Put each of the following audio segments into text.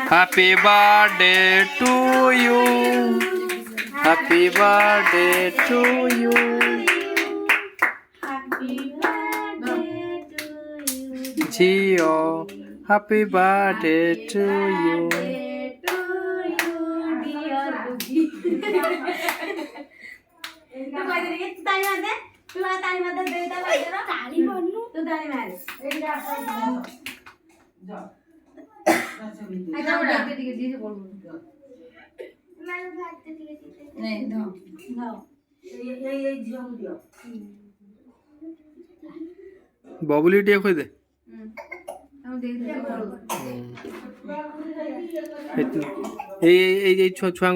Happy birthday to you. Happy birthday to you. Gio, happy birthday to you. Babuli टे खोई दे छुआ छुआ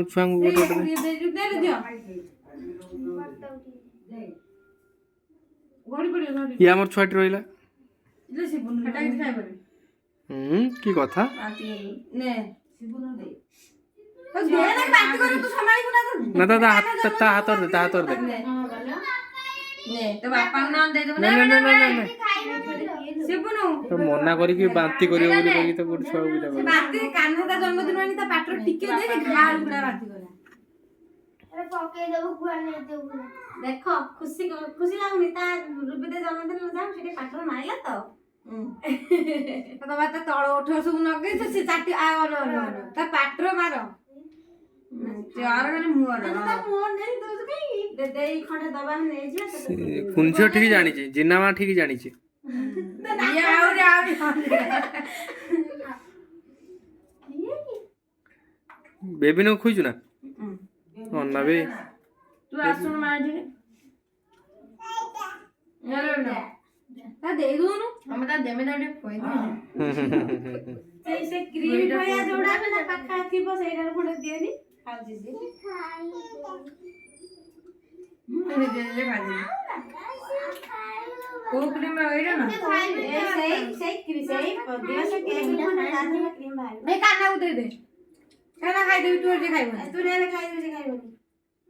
ये आमर छुआटी रहिला की कथा ना दादा हाथ दे तो बापा नाम दे दो ना तो मना करी कि बांती करियो बोली कहि तो गुड छुआ बुला कर बांती कान्हा का जन्मदिन वाली ता पाटर टिके दे घाल गुडा बांती करा अरे पके देबो कुआ नै देबो देखो खुशी लागुनी ता रुबिदे जन्मदिन में जाऊ सेठी पाटर माइला तो तो बात तळ उठ सब नगे से चाटी आ ता पाटर मारो चार गले मुआ रे ता मुआ नै तो कई दे देई खंडे दबा नै जे कुंजो ठीक जानी छी जिन्नामा ठीक जानी छी ये आउरी बेबी न खुइजु ना अन्ना बे तू आसुन माजे ना ता दे दोनु हम ता देमे दाडे कोइ से क्रीम भया जोडा ना पक्का थिबो सेइडा खंडे देनी खाउजी जी अरे दे भाजी को क्रीम एइडा ना से क्रीम से दिया से केक खंडे दादी में क्रीम भाई मैं काना उदे दे काना खाइ देबी तू जे खाइबो तू रे खाइ दे जे खाइबो